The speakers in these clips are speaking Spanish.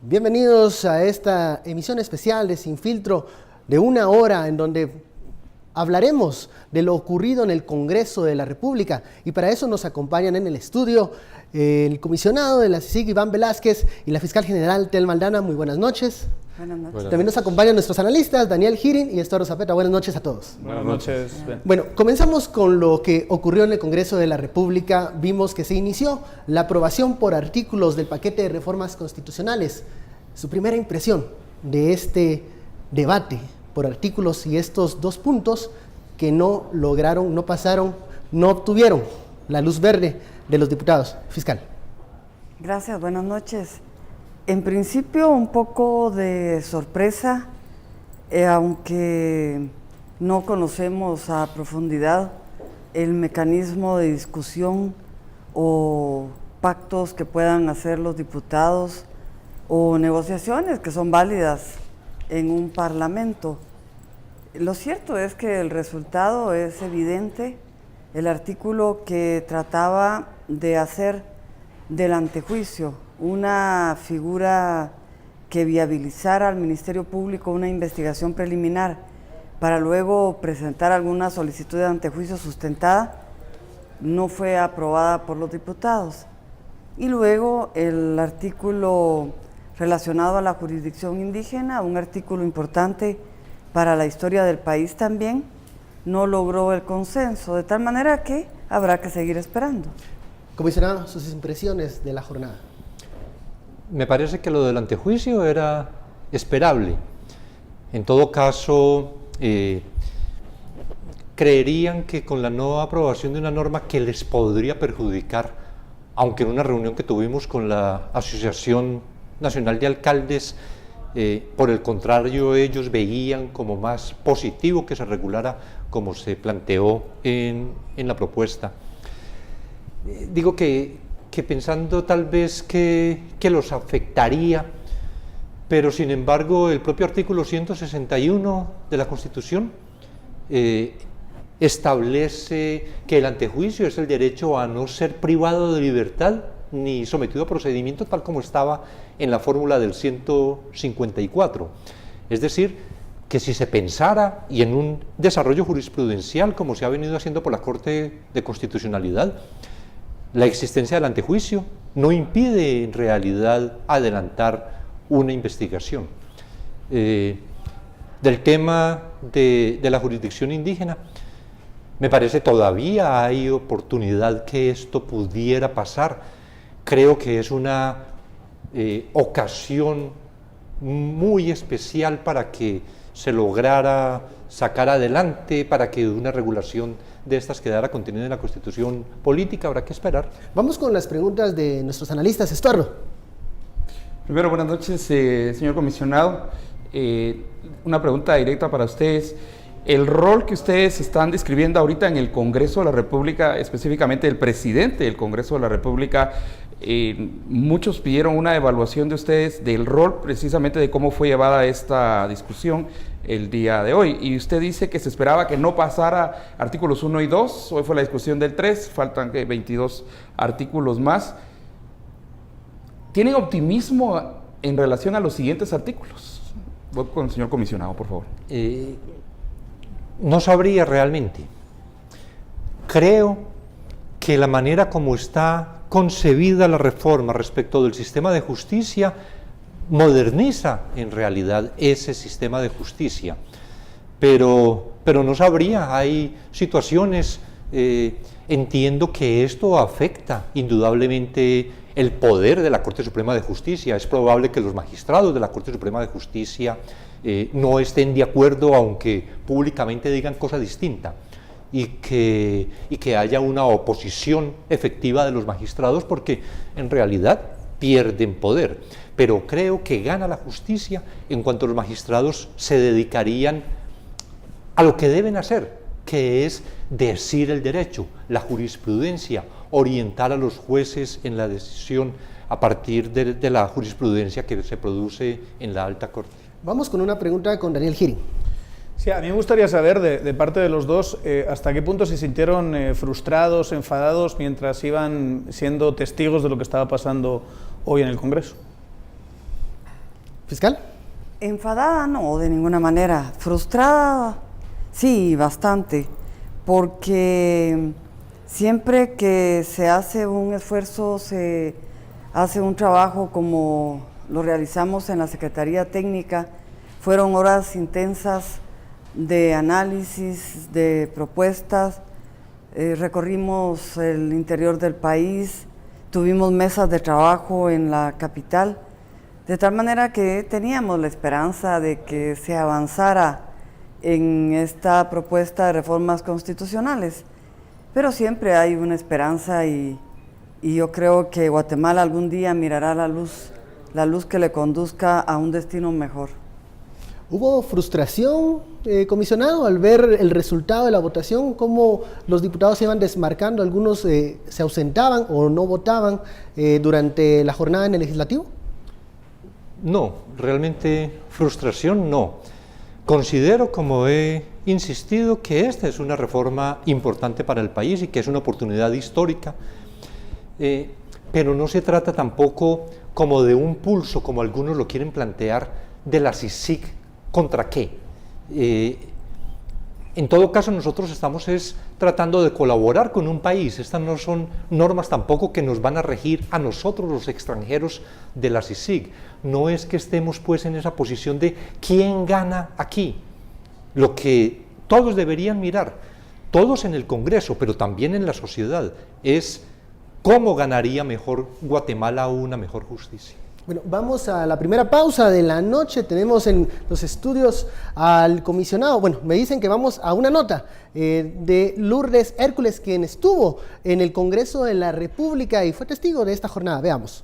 Bienvenidos a esta emisión especial de Sin Filtro de 1 hora en donde hablaremos de lo ocurrido en el Congreso de la República, y para eso nos acompañan en el estudio el comisionado de la CICIG, Iván Velázquez, y la fiscal general, Telma Aldana. Muy buenas noches. Buenas noches. También nos acompañan nuestros analistas, Daniel Girin y Estuardo Zapeta. Buenas noches a todos. Buenas noches. Bueno, comenzamos con lo que ocurrió en el Congreso de la República. Vimos que se inició la aprobación por artículos del paquete de reformas constitucionales. Su primera impresión de este debate por artículos y estos 2 puntos que no lograron, no pasaron, no obtuvieron la luz verde de los diputados. Fiscal. Gracias, buenas noches. En principio, un poco de sorpresa, aunque no conocemos a profundidad el mecanismo de discusión o pactos que puedan hacer los diputados o negociaciones que son válidas en un parlamento. Lo cierto es que el resultado es evidente. El artículo que trataba de hacer del antejuicio una figura que viabilizara al Ministerio Público una investigación preliminar para luego presentar alguna solicitud de antejuicio sustentada, no fue aprobada por los diputados. Y luego el artículo relacionado a la jurisdicción indígena, un artículo importante para la historia del país también, no logró el consenso, de tal manera que habrá que seguir esperando. Comisionado, sus impresiones de la jornada. Me parece que lo del antejuicio era esperable. En todo caso, creerían que con la no aprobación de una norma que les podría perjudicar, aunque en una reunión que tuvimos con la Asociación Nacional de Alcaldes, por el contrario, ellos veían como más positivo que se regulara como se planteó en la propuesta. Digo que pensando tal vez que los afectaría, pero sin embargo el propio artículo 161 de la Constitución establece que el antejuicio es el derecho a no ser privado de libertad ni sometido a procedimiento tal como estaba en la fórmula del 154. Es decir, que si se pensara, y en un desarrollo jurisprudencial como se ha venido haciendo por la Corte de Constitucionalidad, la existencia del antejuicio no impide en realidad adelantar una investigación. Del tema de la jurisdicción indígena, me parece todavía hay oportunidad que esto pudiera pasar. Creo que es una ocasión muy especial para que se lograra sacar adelante, para que una regulación de estas quedara contenida en la Constitución política. Habrá que esperar. Vamos con las preguntas de nuestros analistas. Estuardo. Primero, buenas noches, señor comisionado. Una pregunta directa para ustedes. El rol que ustedes están describiendo ahorita en el Congreso de la República, específicamente el presidente del Congreso de la República, muchos pidieron una evaluación de ustedes del rol precisamente de cómo fue llevada esta discusión el día de hoy. Y usted dice que se esperaba que no pasara artículos 1 y 2, hoy fue la discusión del 3, faltan 22 artículos más. ¿Tienen optimismo en relación a los siguientes artículos? Voy con el señor comisionado, por favor. No sabría realmente. Creo que la manera como está concebida la reforma respecto del sistema de justicia moderniza en realidad ese sistema de justicia, pero no sabría. Hay situaciones, entiendo que esto afecta indudablemente el poder de la Corte Suprema de Justicia. Es probable que los magistrados de la Corte Suprema de Justicia no estén de acuerdo, aunque públicamente digan cosa distinta, y que haya una oposición efectiva de los magistrados, porque en realidad pierden poder. Pero creo que gana la justicia en cuanto los magistrados se dedicarían a lo que deben hacer, que es decir el derecho, la jurisprudencia, orientar a los jueces en la decisión a partir de la jurisprudencia que se produce en la alta corte. Vamos con una pregunta con Daniel Girin. Sí, a mí me gustaría saber de parte de los dos hasta qué punto se sintieron frustrados, enfadados mientras iban siendo testigos de lo que estaba pasando hoy en el Congreso. Fiscal. Enfadada no, de ninguna manera. Frustrada, sí, bastante, porque siempre que se hace un esfuerzo, se hace un trabajo como lo realizamos en la Secretaría Técnica, fueron horas intensas de análisis, de propuestas, recorrimos el interior del país, tuvimos mesas de trabajo en la capital, de tal manera que teníamos la esperanza de que se avanzara en esta propuesta de reformas constitucionales, pero siempre hay una esperanza y yo creo que Guatemala algún día mirará la luz que le conduzca a un destino mejor. ¿Hubo frustración, comisionado, al ver el resultado de la votación? ¿Cómo los diputados se iban desmarcando? ¿Algunos se ausentaban o no votaban durante la jornada en el legislativo? No, realmente frustración no. Considero, como he insistido, que esta es una reforma importante para el país y que es una oportunidad histórica, pero no se trata tampoco como de un pulso, como algunos lo quieren plantear, de la CICIG. ¿Contra qué? En todo caso, nosotros estamos tratando de colaborar con un país. Estas no son normas tampoco que nos van a regir a nosotros, los extranjeros de la CICIG. No es que estemos pues en esa posición de quién gana aquí. Lo que todos deberían mirar, todos en el Congreso, pero también en la sociedad, es cómo ganaría mejor Guatemala una mejor justicia. Bueno, vamos a la primera pausa de la noche. Tenemos en los estudios al comisionado. Bueno, me dicen que vamos a una nota de Lourdes Hércules, quien estuvo en el Congreso de la República y fue testigo de esta jornada. Veamos.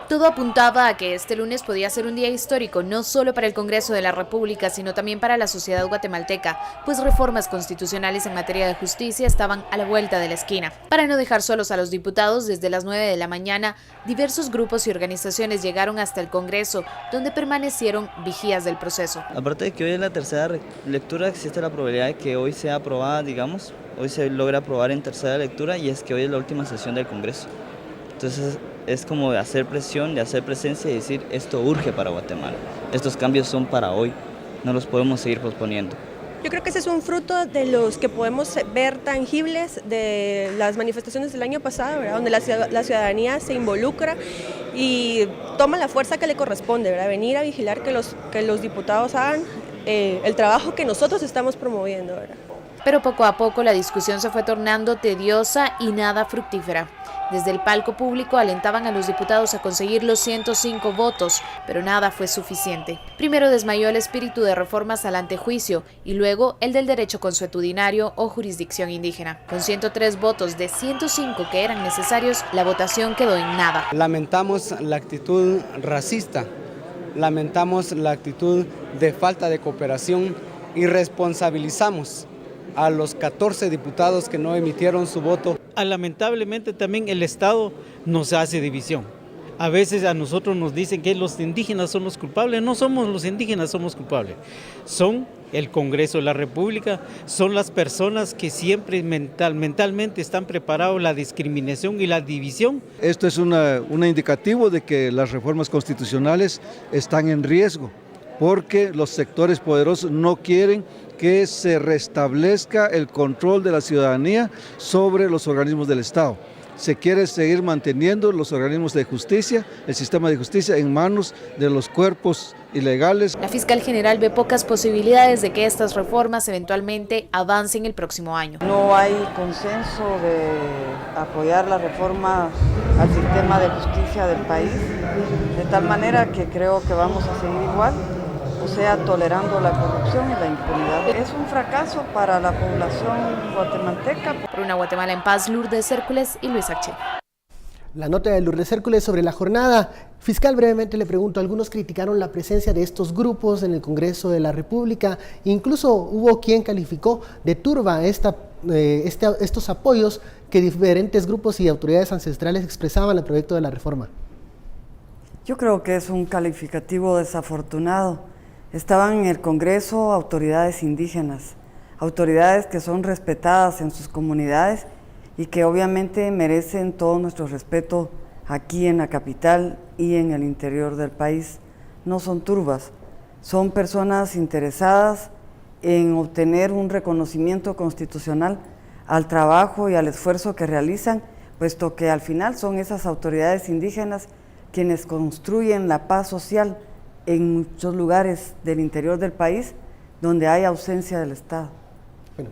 Todo apuntaba a que este lunes podía ser un día histórico, no solo para el Congreso de la República, sino también para la sociedad guatemalteca, pues reformas constitucionales en materia de justicia estaban a la vuelta de la esquina. Para no dejar solos a los diputados, desde las 9 de la mañana, diversos grupos y organizaciones llegaron hasta el Congreso, donde permanecieron vigías del proceso. Aparte de que hoy es la tercera lectura, existe la probabilidad de que hoy sea aprobada, digamos, hoy se logra aprobar en tercera lectura y es que hoy es la última sesión del Congreso. Entonces es como de hacer presión, de hacer presencia y decir esto urge para Guatemala. Estos cambios son para hoy, no los podemos seguir posponiendo. Yo creo que ese es un fruto de los que podemos ver tangibles de las manifestaciones del año pasado, ¿verdad? Donde la ciudadanía se involucra y toma la fuerza que le corresponde, ¿verdad? Venir a vigilar que los diputados hagan el trabajo que nosotros estamos promoviendo, ¿verdad? Pero poco a poco la discusión se fue tornando tediosa y nada fructífera. Desde el palco público alentaban a los diputados a conseguir los 105 votos, pero nada fue suficiente. Primero desmayó el espíritu de reformas al antejuicio y luego el del derecho consuetudinario o jurisdicción indígena. Con 103 votos de 105 que eran necesarios, la votación quedó en nada. Lamentamos la actitud racista, lamentamos la actitud de falta de cooperación y responsabilizamos a los 14 diputados que no emitieron su voto. Lamentablemente también el Estado nos hace división. A veces a nosotros nos dicen que los indígenas son los culpables. No somos los indígenas, somos culpables. Son el Congreso de la República, son las personas que siempre mentalmente están preparados a la discriminación y la división. Esto es un indicativo de que las reformas constitucionales están en riesgo, porque los sectores poderosos no quieren que se restablezca el control de la ciudadanía sobre los organismos del Estado. Se quiere seguir manteniendo los organismos de justicia, el sistema de justicia en manos de los cuerpos ilegales. La fiscal general ve pocas posibilidades de que estas reformas eventualmente avancen el próximo año. No hay consenso de apoyar la reforma al sistema de justicia del país, de tal manera que creo que vamos a seguir igual. O sea, tolerando la corrupción y la impunidad. Es un fracaso para la población guatemalteca. Por una Guatemala en paz, Lourdes Hércules y Luis Ache. La nota de Lourdes Hércules sobre la jornada. Fiscal, brevemente le pregunto, algunos criticaron la presencia de estos grupos en el Congreso de la República, incluso hubo quien calificó de turba estos apoyos que diferentes grupos y autoridades ancestrales expresaban al proyecto de la reforma. Yo creo que es un calificativo desafortunado. Estaban en el Congreso autoridades indígenas, autoridades que son respetadas en sus comunidades y que obviamente merecen todo nuestro respeto aquí en la capital y en el interior del país. No son turbas, son personas interesadas en obtener un reconocimiento constitucional al trabajo y al esfuerzo que realizan, puesto que al final son esas autoridades indígenas quienes construyen la paz social en muchos lugares del interior del país donde hay ausencia del Estado.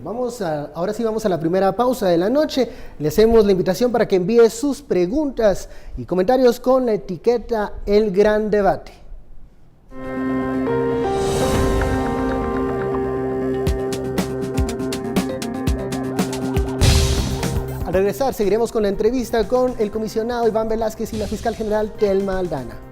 Bueno, ahora sí vamos a la primera pausa de la noche. Le hacemos la invitación para que envíe sus preguntas y comentarios con la etiqueta El Gran Debate. Al regresar seguiremos con la entrevista con el comisionado Iván Velázquez y la fiscal general Telma Aldana.